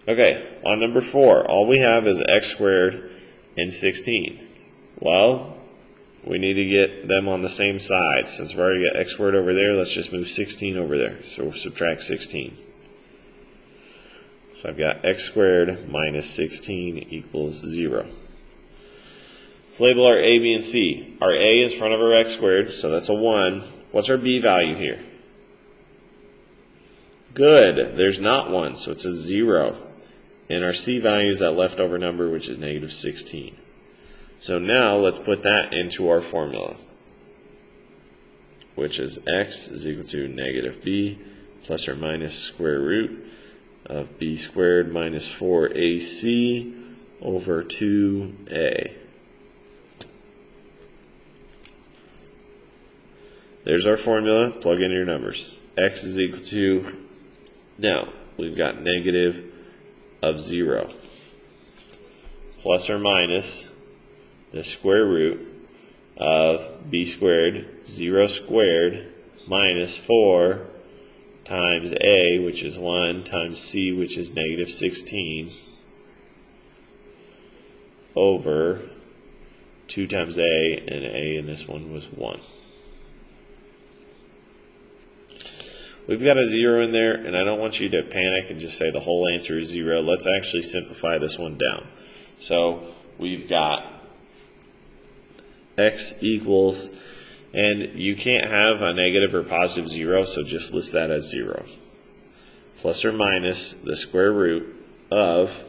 Okay, on number 4, all we have is x squared and 16. Well, we need to get them on the same side. Since we've already got x squared over there, let's just move 16 over there. So we'll subtract 16. So I've got x squared minus 16 equals 0. Let's label our a, b, and c. Our a is in front of our x squared, so that's a 1. What's our b value here? Good, there's not 1, so it's a 0. And our c value is that leftover number, which is negative 16. So now let's put that into our formula, which is x is equal to negative b plus or minus square root of b squared minus 4ac over 2a. There's our formula. Plug in your numbers. X is equal to, now we've got negative of 0 plus or minus the square root of b squared, 0 squared, minus 4 times a, which is 1, times c, which is negative 16, over 2 times a, and a in this one was 1. We've got a 0 in there, and I don't want you to panic and just say the whole answer is 0. Let's actually simplify this one down. So we've got x equals, and you can't have a negative or positive 0, so just list that as 0. Plus or minus the square root of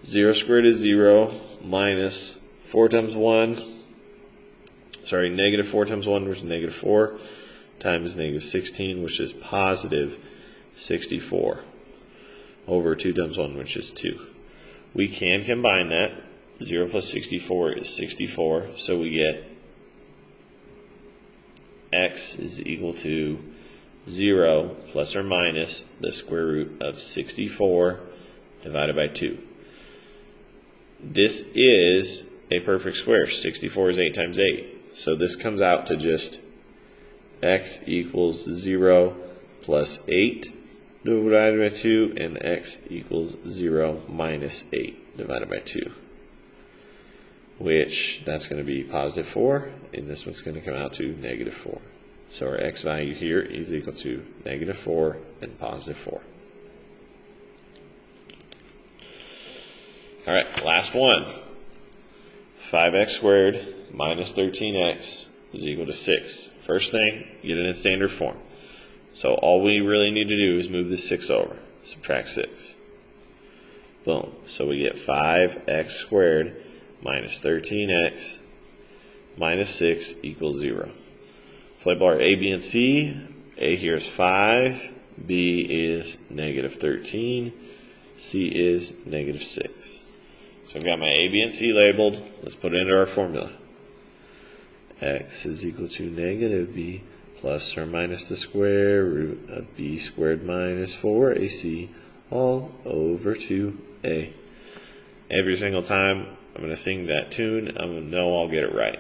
0 squared is 0 minus 4 times 1, sorry, negative 4 times 1, which is negative 4, times negative 16, which is positive 64, over 2 times 1, which is 2. We can combine that. 0 plus 64 is 64, so we get x is equal to 0 plus or minus the square root of 64 divided by 2. This is a perfect square. 64 is 8 times 8. So this comes out to just x equals 0 plus 8 divided by 2, and x equals 0 minus 8 divided by 2. Which, that's going to be positive 4, and this one's going to come out to negative 4. So our x value here is equal to negative 4 and positive 4. All right, last one. 5x squared minus 13x is equal to 6. First thing, get it in standard form. So all we really need to do is move the 6 over. Subtract 6. Boom. So we get 5x squared minus 13x minus 6 equals 0. Let's label our a, b, and c. A here is 5. B is negative 13. C is negative 6. So I've got my a, b, and c labeled. Let's put it into our formula. X is equal to negative b plus or minus the square root of b squared minus 4ac all over 2a. Every single time I'm going to sing that tune, I'm going to know I'll get it right.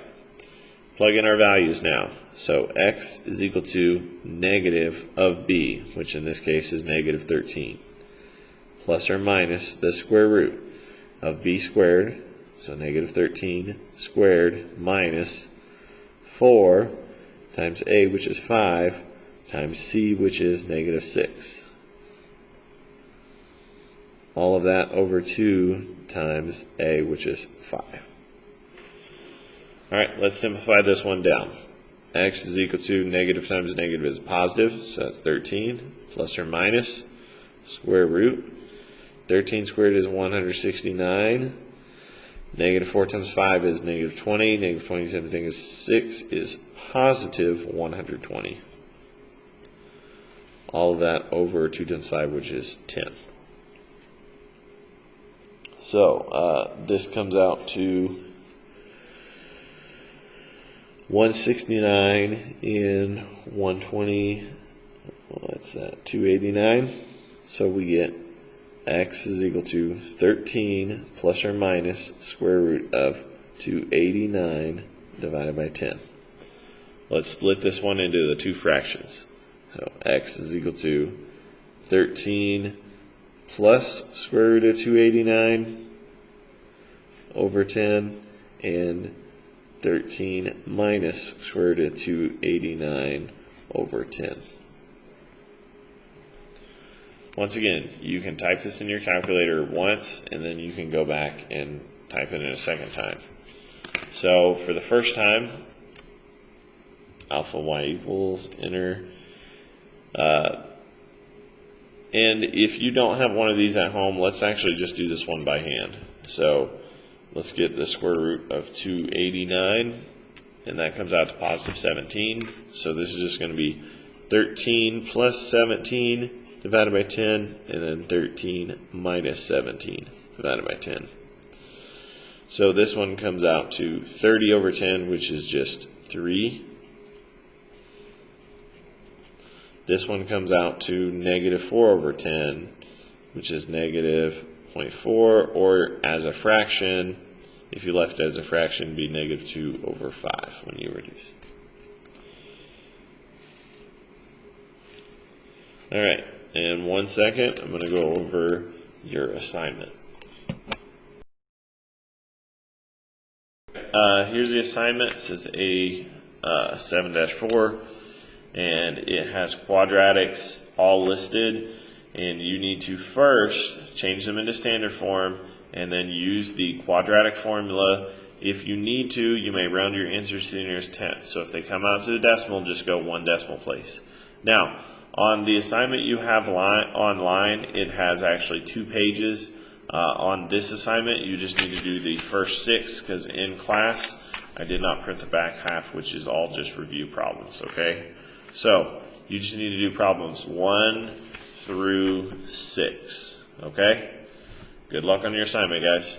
Plug in our values now. So x is equal to negative of b, which in this case is negative 13, plus or minus the square root of b squared, so negative 13 squared, minus 4 times a, which is 5, times c, which is negative 6. All of that over 2 times a, which is 5. All right, let's simplify this one down. X is equal to negative times negative is positive, so that's 13, plus or minus square root. 13 squared is 169. Negative 4 times 5 is negative 20. Negative 20 times negative 6 is positive 120. All of that over 2 times 5, which is 10. So this comes out to 169 and 120. What's that? 289. So we get x is equal to 13 plus or minus square root of 289 divided by 10. Let's split this one into the two fractions. So x is equal to 13 plus square root of 289 over 10, and 13 minus square root of 289 over 10. Once again, you can type this in your calculator once, and then you can go back and type it in a second time. So for the first time, alpha y equals, enter. And if you don't have one of these at home, let's actually just do this one by hand. So let's get the square root of 289, and that comes out to positive 17. So this is just going to be 13 plus 17 divided by 10, and then 13 minus 17 divided by 10. So this one comes out to 30 over 10, which is just 3. This one comes out to negative 4 over 10, which is negative 0.4, or as a fraction, if you left it as a fraction, it'd be negative 2 over 5 when you reduce. All right, in 1 second, I'm going to go over your assignment. Here's the assignment. It says A7-4, and it has quadratics all listed, and you need to first change them into standard form and then use the quadratic formula. If you need to, you may round your answers to the nearest tenth. So if they come out to the decimal, just go 1 decimal place. Now, on the assignment you have online, it has actually 2 pages. On this assignment, you just need to do the first 6, because in class, I did not print the back half, which is all just review problems, okay? So, you just need to do problems 1 through 6, okay? Good luck on your assignment, guys.